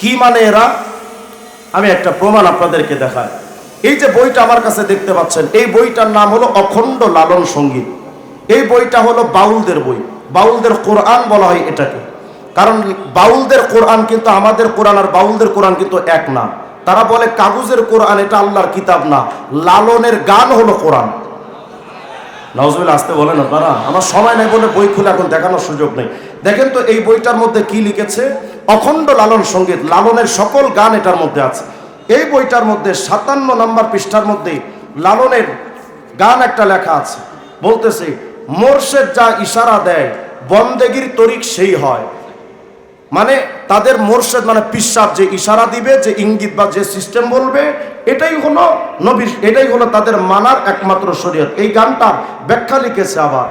কি মানে এরা? আমি একটা প্রমাণ আপনাদেরকে দেখাই। এই যে বইটা আমার কাছে দেখতে পাচ্ছেন, এই বইটার নাম হলো অখণ্ড লালন সঙ্গীত। এই বইটা হলো বাউলদের বই, বাউলদের কোরআন বলা হয় এটাকে। কারণ বাউলদের কোরআন কিন্তু আমাদের কোরআন আর বাউলদের কোরআন কিন্তু এক না। তারা বলে কাগজের কোরআন এটা আল্লাহর কিতাব না, লালনের গান হলো কোরআন। নাউজুবিল্লাহ, আসতে বলেন আপনারা। আমার সময় নেই বলে বই খুলে এখন দেখানোর সুযোগ নেই। দেখেন তো এই বইটার মধ্যে কি লিখেছে, অখণ্ড লালন সঙ্গীত, লালনের সকল গান এটার মধ্যে আছে। এই বইটার মধ্যে 57 নম্বর পৃষ্ঠার মধ্যে লালনের গান একটা লেখা আছে, বলতেছে মোর্শেদ যা ইশারা দেয় বন্দেগীর তরিক সেই হয়। মানে তাদের মোর্শেদ মানে পিসাব যে ইশারা দিবে, যে ইঙ্গিত বা যে সিস্টেম বলবে, এটাই হলো নবীর, এটাই হলো তাদের মানার একমাত্র শরীয়ত। এই গানটার ব্যাখ্যা লিখেছে আবার,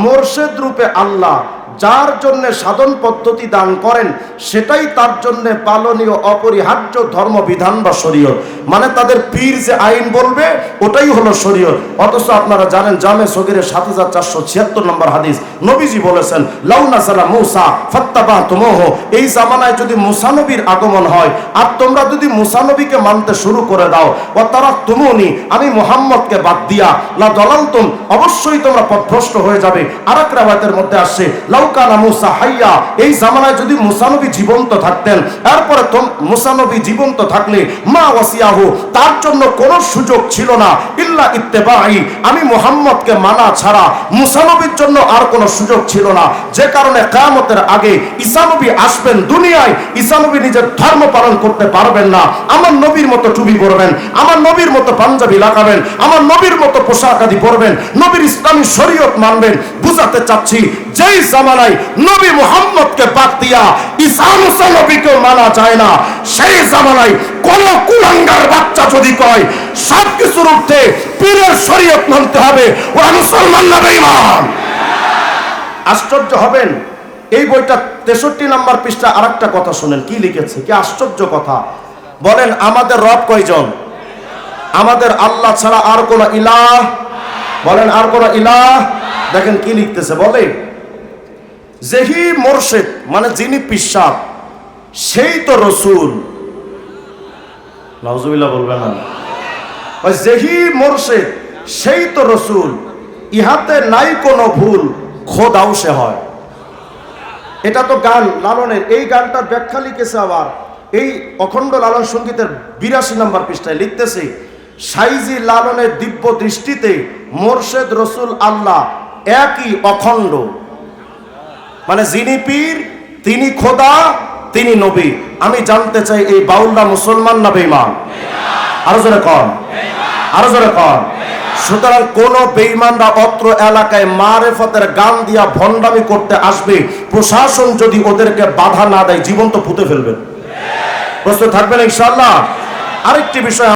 মোর্শেদ রূপে আল্লাহ যার জন্য সাধন পদ্ধতি দান করেন সেটাই তার জন্য পালনীয় অপরিহার্য ধর্মবিধান বা শরীয়ত। মানে তাদের পীর যে আইন বলবে ওটাই হলো শরীয়ত। অথচ আপনারা জানেন জামে সগীরের 7476 নম্বর হাদিস, নবীজি বলেছেন লাউ নাযালা মূসা ফাত্তাবাতুমুহু, এই জামানায় যদি মুসা নবীর আগমন হয় আর তোমরা যদি মুসা নবীকে মানতে শুরু করে দাও, ওয়া তারাকতুমুনি, আমি মুহাম্মদকে বাদ দিয়া, লা দালালতুম, অবশ্যই তোমরা পথভ্রষ্ট হয়ে যাবে। আরেক রাওয়ায়াতের মধ্যে আসছে লাউ কানা মূসা হাইয়া, এই জামানায় যদি মুসা নবী জীবন্ত থাকতেন, এরপরে মুসা নবী জীবন্ত থাকলে মা ওয়াসিয়াহু, তার জন্য কোনো সুযোগ ছিল না ইল্লা ইত্তেবাই, আমি মুহাম্মদকে মানা ছাড়া মুসা নবীর জন্য আর কোনো সুযোগ ছিল না। যে কারণে কিয়ামতের আগে ঈসা নবী আসবেন দুনিয়ায়, ঈসা নবী নিজের ধর্ম পালন করতে পারবেন না। আমার নবীর মতো টুপি পরবেন, আমার নবীর মতো পাঞ্জাবি লাগাবেন, আমার নবীর মতো পোশাক আদি পরবেন, নবীর ইসলামী শরীয়ত মানবেন। বুঝাতে চাচ্ছি যেই জামানায় নবী মুহাম্মদকে বাদ দিয়া ঈসা মুসা নবীকে মানা যায় না, সেই জামানায় কোন কুলাঙ্গার বাচ্চা যদি কয় সবকিছুর ঊর্ধ্বে পীরের শরীয়ত মানতে হবে, ওরা মুসলমান না বেঈমান? আশ্চর্য হবেন। এই বইটা 63 নম্বর পৃষ্ঠা আরেকটা কথা শুনেন কি লিখেছে, কি আশ্চর্য কথা। বলেন আমাদের রব কয়জন? আমাদের আল্লাহ ছাড়া আর কোন ইলাহ? বলেন আর কোন ইলাহ? দেখেন কি লিখতেছে, বলে যেহি মোর্শেদ মানে যিনি পিসাব সেই তো রসুল। নাউজুবিল্লাহ বলবেন না। যেহি মোর্শেদ সেই তো রসুল, ইহাতে নাই কোনো ভুল, খোদাও সে হয়। এটা তো গান লালনের। এই গানটার ব্যাখ্যা লিখেছে আবার এই অখণ্ড লালন সঙ্গীতের 82 নম্বর পৃষ্ঠায় লিখতেছে, সাইজি লালনের দিব্য দৃষ্টিতে মোর্শেদ রসুল আল্লাহ একই অখণ্ড। মানে যিনি পীর তিনি খোদা, তিনি নবী। আমি জানতে চাই এই বাউলরা মুসলমান না বেঈমান? আরো জোরে কন, আরো জোরে কন। সুতরাং কোন বেঈমানরা অত্র এলাকায় মারেফতের গান দিয়া ভণ্ডামি করতে আসবে, প্রশাসন যদি ওদেরকে বাধা না দেয় জীবন্ত পুঁতে ফেলবেন। প্রস্তুত থাকবেন ইনশাআল্লাহ। আরেকটি বিষয়